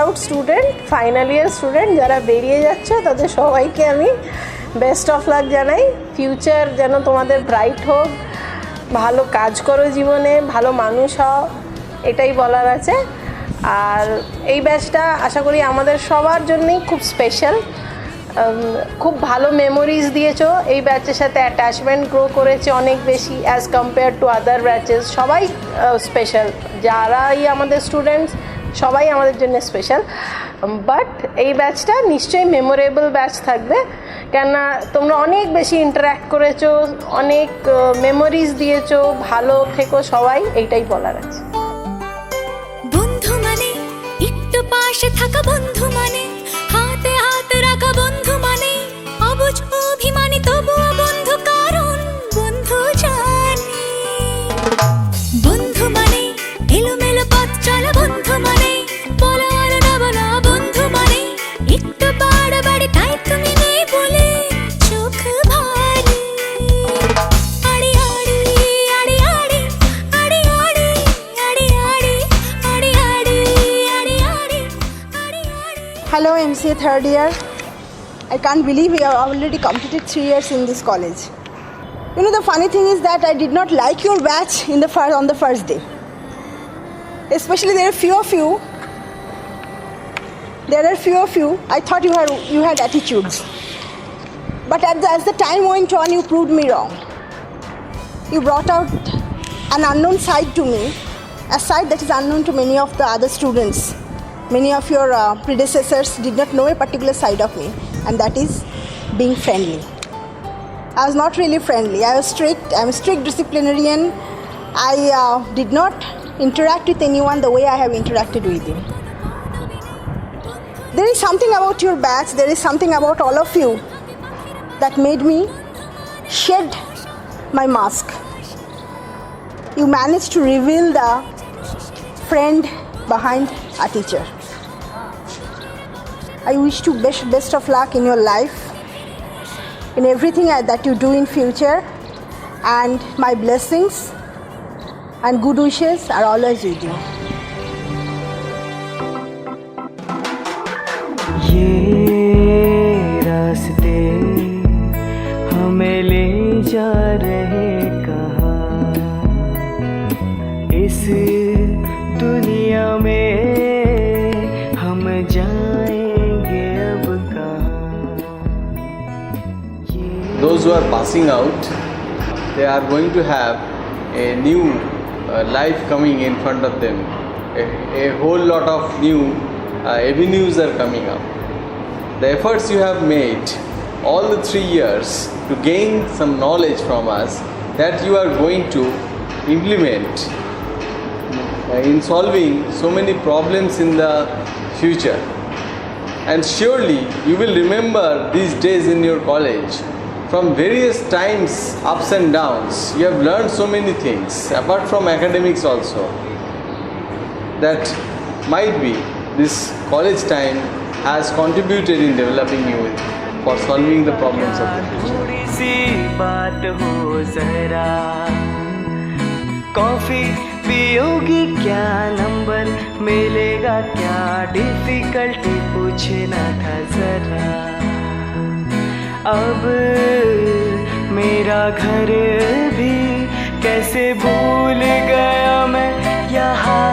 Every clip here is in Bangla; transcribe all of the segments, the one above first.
Out student, final year student যারা বেরিয়ে যাচ্ছে তাদের সবাইকে আমি বেস্ট অফ লাক জানাই। ফিউচার যেন তোমাদের ব্রাইট হোক, ভালো কাজ করো জীবনে, ভালো মানুষ হও, এটাই বলার আছে। আর এই ব্যাচটা আশা করি আমাদের সবার জন্যই খুব স্পেশাল। খুব ভালো মেমোরিজ দিয়েছো, এই ব্যাচের সাথে অ্যাটাচমেন্ট গ্রো করেছে অনেক বেশি as compare to other batches. সবাই স্পেশাল, যারাই আমাদের স্টুডেন্টস সবাই আমাদের জন্য স্পেশাল। বাট এই ব্যাচটা নিশ্চয়ই মেমোরেবল ব্যাচ থাকবে, কেননা তোমরা অনেক বেশি ইন্টারঅ্যাক্ট করেছো, অনেক মেমোরিজ দিয়েছো। ভালো থেকো সবাই, এইটাই বলার আছে। বন্ধু মানে একটু পাশে থাকা, বন্ধু মানে হাতে হাত রাখা, বন্ধু মানে অবুঝ অভিমানী তবুও বন্ধু, কারণ বন্ধু জানে। বন্ধু মানে এলোমেলো পথ চলা, বন্ধু মানে বলা আর না বলা, বন্ধু মানে একটু বাড়াবাড়ি তাই তুমি নেই বলে চোখ ভারী। আড়ি আড়ি আড়ি আড়ি আড়ি আড়ি আড়ি আড়ি আড়ি আড়ি আড়ি আড়ি আড়ি আড়ি। Hello, MCA third year. I can't believe we have already completed 3 years in this college. You know, the funny thing is that I did not like your batch on the first day. Especially there are few of you. I thought you had attitudes. But as the time went on, you proved me wrong. You brought out an unknown side to me, a side that is unknown to many of the other students. Many of your predecessors did not know a particular side of me, and that is being friendly. I was not really friendly. I was strict. I'm a strict disciplinarian. I did not interact with anyone the way I have interacted with you. There is something about your batch, there is something about all of you that made me shed my mask. You managed to reveal the friend behind a teacher. I wish you best of luck in your life, in everything that you do in future, and my blessings and good wishes are always with you. ये रास्ते हमें ले जा रहे कहाँ, इस दुनिया में हम जाएंगे अब कहाँ। Those who are passing out, they are going to have a new life coming in front of them. A whole lot of new avenues are coming up. The efforts you have made all the 3 years to gain some knowledge from us, that you are going to implement in solving so many problems in the future. And surely you will remember these days in your college. From various times, ups and downs, you have learned so many things, apart from academics also, that might be this college time has contributed in developing you for solving the problems of the future. थोड़ी सी बात हो जरा, कॉफी पियोगी क्या, नंबर मिलेगा क्या, डिफिकल्टी पूछना था जरा। अब मेरा घर भी कैसे भूल गया मैं यहाँ।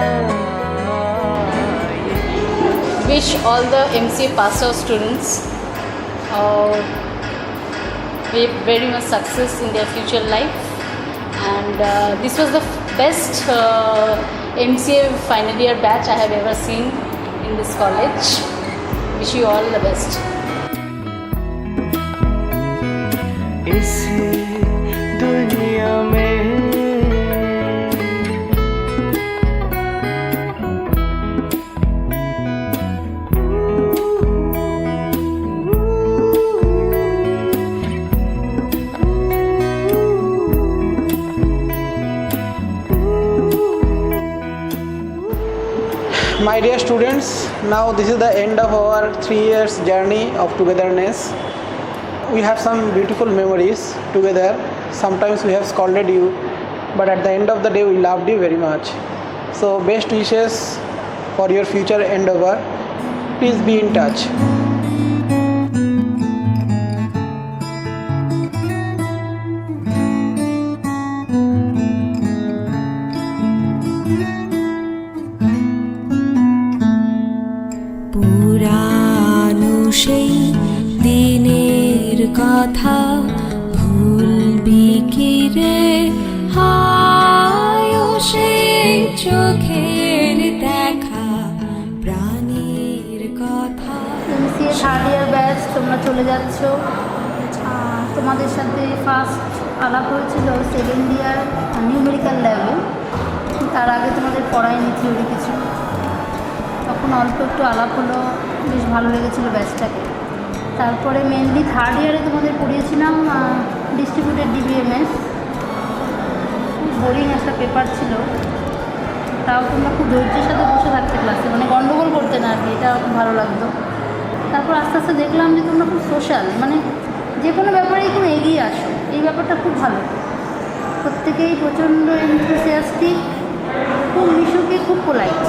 Wish all the MCA pass out students very much success in their future life, and this was the best MCA final year batch I have ever seen in this college. Wish you all the best. इस दुनिया में My dear students, now this is the end of our 3 years journey of togetherness. We have some beautiful memories together. Sometimes we have scolded you, but at the end of the day we loved you very much. So best wishes for your future endeavor. please be in touch. পুরানো সেই দিনের কথা ভুলবি কি রে, হায় ও সেই চোখের দেখা প্রাণীর কথা। এমসিএ থার্ড ইয়ার ব্যাচ, তোমরা চলে যাচ্ছ। তোমাদের সাথে ফার্স্ট আলাপ হয়েছিল সেকেন্ড ইয়ার নিউমেরিক্যাল ল্যাবে, তার আগে তোমাদের পড়ায়নি থিওরি কিছু, তখন অল্প একটু আলাপ হলো, বেশ ভালো লেগেছিলো ব্যাচটাকে। তারপরে মেনলি থার্ড ইয়ারে তোমাদের পড়িয়েছিলাম ডিস্ট্রিবিউটেড ডিবিএমএস, খুব বোরিং একটা পেপার ছিল, তাও তোমরা খুব ধৈর্যের সাথে বসে থাকতে ক্লাসে, মানে গন্ডগোল করতে না আর কি, এটা খুব ভালো লাগতো। তারপর আস্তে আস্তে দেখলাম যে তোমরা খুব সোশ্যাল, মানে যে কোনো ব্যাপারেই খুব এগিয়ে আসো, এই ব্যাপারটা খুব ভালো। প্রত্যেকেই প্রচণ্ড এনথুসিয়াস্টিক, খুব মিশুকে, খুব পোলাইট,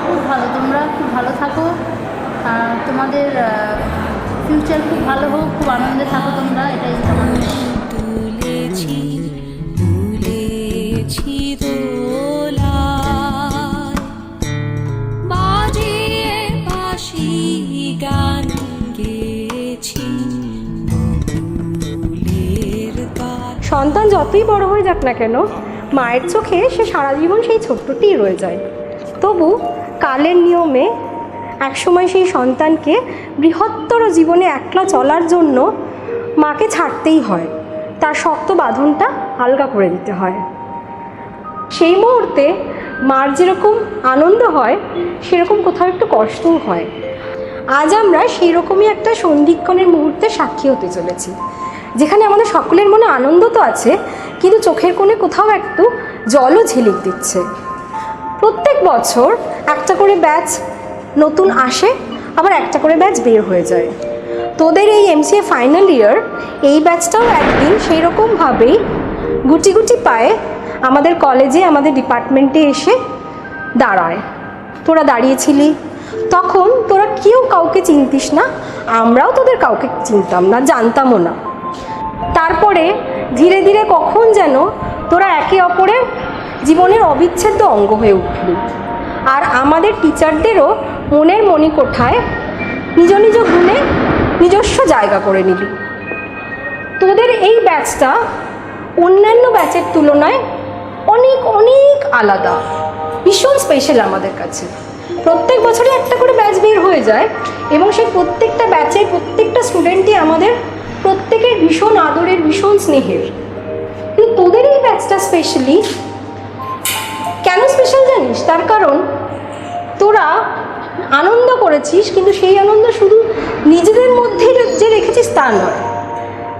খুব ভালো। তোমরা খুব ভালো থাকো, আর তোমাদের ফিউচার খুব ভালো হোক, খুব আনন্দে থাকো তোমরা, এটাই আমার তুলেছি তুলেছি দোলায়, বাজিয়ে বাঁশি গান গেয়েছি বকুলের গান। সন্তান যতই বড় হয়ে যাক না কেন, মায়ের চোখে সে সারা জীবন সেই ছোট্টটিই রয়ে যায়। তবু কালের নিয়মে একসময় সেই সন্তানকে বৃহত্তর জীবনে একলা চলার জন্য মাকে ছাড়তেই হয়, তার শক্ত বাঁধনটা আলগা করে দিতে হয়। সেই মুহূর্তে মার যেরকম আনন্দ হয়, সেরকম কোথাও একটু কষ্টও হয়। আজ আমরা সেই রকমই একটা সন্ধিক্ষণের মুহূর্তে সাক্ষী হতে চলেছি, যেখানে আমাদের সকলের মনে আনন্দ তো আছে, কিন্তু চোখের কোণে কোথাও একটু জলও ঝিলিক দিচ্ছে। প্রত্যেক বছর একটা করে ব্যাচ নতুন আসে, আবার একটা করে ব্যাচ বের হয়ে যায়। তোদের এই এমসিএ ফাইনাল ইয়ার, এই ব্যাচটাও একদিন সেই রকমভাবেই গুটি গুটি পায়ে আমাদের কলেজে, আমাদের ডিপার্টমেন্টে এসে দাঁড়ায়। তোরা দাঁড়িয়েছিলি, তখন তোরা কেউ কাউকে চিনতিস না, আমরাও তোদের কাউকে চিনতাম না, জানতামও না। তারপরে ধীরে ধীরে কখন যেন তোরা একে অপরের জীবনের অবিচ্ছেদ্য অঙ্গ হয়ে উঠলি, আর আমাদের টিচারদেরও মনের মণিকোঠায় নিজ নিজ গুণে নিজস্ব জায়গা করে নিলি। তোদের এই ব্যাচটা অন্যান্য ব্যাচের তুলনায় অনেক অনেক আলাদা, ভীষণ স্পেশাল আমাদের কাছে। প্রত্যেক বছরই একটা করে ব্যাচ বের হয়ে যায়, এবং সেই প্রত্যেকটা ব্যাচের প্রত্যেকটা স্টুডেন্টই আমাদের প্রত্যেকের ভীষণ আদরের, ভীষণ স্নেহের। কিন্তু তোদের এই ব্যাচটা স্পেশালি কেন স্পেশাল জানিস? তার কারণ তোরা আনন্দ করেছিস, কিন্তু সেই আনন্দ শুধু নিজেদের মধ্যেই যে রেখেছিস তা নয়,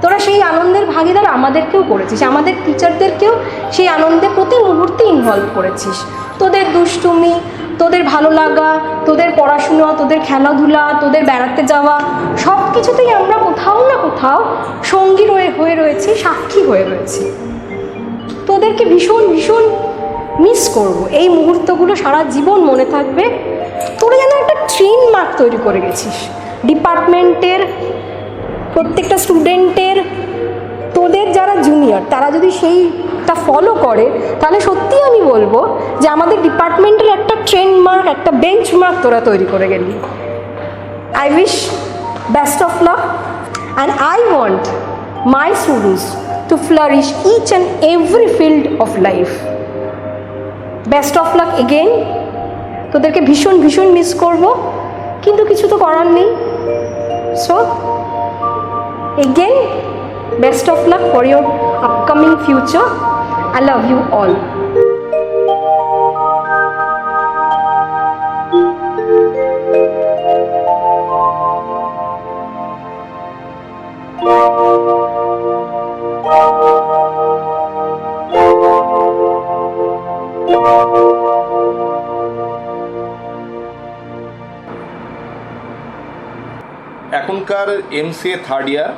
তোরা সেই আনন্দের ভাগিদার আমাদেরকেও করেছিস, আমাদের টিচারদেরকেও সেই আনন্দে প্রতি মুহূর্তে ইনভলভ করেছিস। তোদের দুষ্টুমি, তোদের ভালো লাগা, তোদের পড়াশুনো, তোদের খেলাধুলা, তোদের বেড়াতে যাওয়া, সব কিছুতেই আমরা কোথাও না কোথাও সঙ্গী হয়ে রয়েছি, সাক্ষী হয়ে রয়েছি। তোদেরকে ভীষণ ভীষণ মিস করব, এই মুহূর্তগুলো সারা জীবন মনে থাকবে। তোরা যেন একটা ট্রেন মার্ক তৈরি করে গেছিস ডিপার্টমেন্টের প্রত্যেকটা স্টুডেন্টের। তোদের যারা জুনিয়র, তারা যদি সেইটা ফলো করে, তাহলে সত্যিই আমি বলবো যে আমাদের ডিপার্টমেন্টের একটা ট্রেন মার্ক, একটা বেঞ্চ মার্ক তোরা তৈরি করে গেলি। I wish best of luck, and I want my students to flourish each and every field of life. Best of luck again. তোদেরকে ভীষণ ভীষণ মিস করব, কিন্তু কিছু তো করার নেই। So again best of luck for your upcoming future. I love you all. এখনকার এমসিএ থার্ড ইয়ার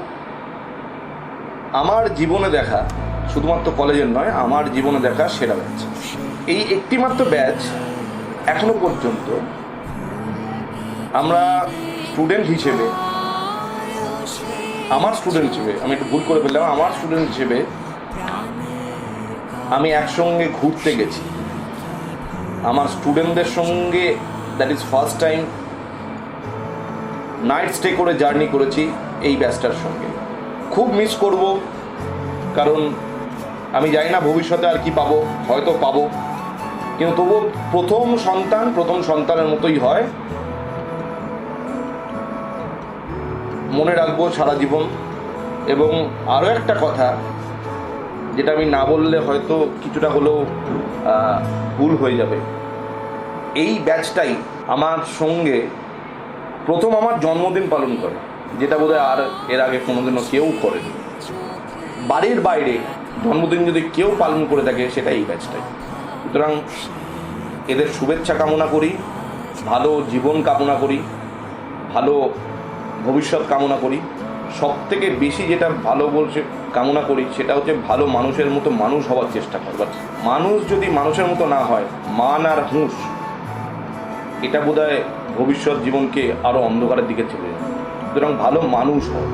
আমার জীবনে দেখা, শুধুমাত্র কলেজের নয়, আমার জীবনে দেখা সেরা ব্যাচ। এই একটিমাত্র ব্যাচ এখনো পর্যন্ত আমরা স্টুডেন্ট হিসেবে, আমার স্টুডেন্ট হিসেবে, আমি একটু ভুল করে ফেললাম, আমার স্টুডেন্ট হিসেবে আমি একসঙ্গে ঘুরতে গেছি আমার স্টুডেন্টদের সঙ্গে। That is first time night stay করে জার্নি করেছি এই ব্যাচটার সঙ্গে। খুব মিস করব, কারণ আমি জানি না ভবিষ্যতে আর কি পাবো, হয়তো পাবো, কিন্তু তবুও প্রথম সন্তানের মতোই হয়, মনে রাখবো সারা জীবন। এবং আরও একটা কথা যেটা আমি না বললে হয়তো কিছুটা হলেও ভুল হয়ে যাবে, এই ব্যাচটাই আমার সঙ্গে প্রথম আমার জন্মদিন পালন করে, যেটা বোধহয় আর এর আগে কোনোদিনও কেউ করেনি। বাড়ির বাইরে জন্মদিন যদি কেউ পালন করে থাকে সেটা এই ব্যাচটাই। সুতরাং এদের শুভেচ্ছা কামনা করি, ভালো জীবন কামনা করি, ভালো ভবিষ্যৎ কামনা করি। সব থেকে বেশি যেটা ভালো বলছে কামনা করি সেটা হচ্ছে ভালো মানুষের মতো মানুষ হওয়ার চেষ্টা করবার। মানুষ যদি মানুষের মতো না হয়, মান আর হুঁশ, এটা বোধহয় ভবিষ্যৎ জীবনকে আরও অন্ধকারের দিকে চলে যাবে। সুতরাং ভালো মানুষ হয়।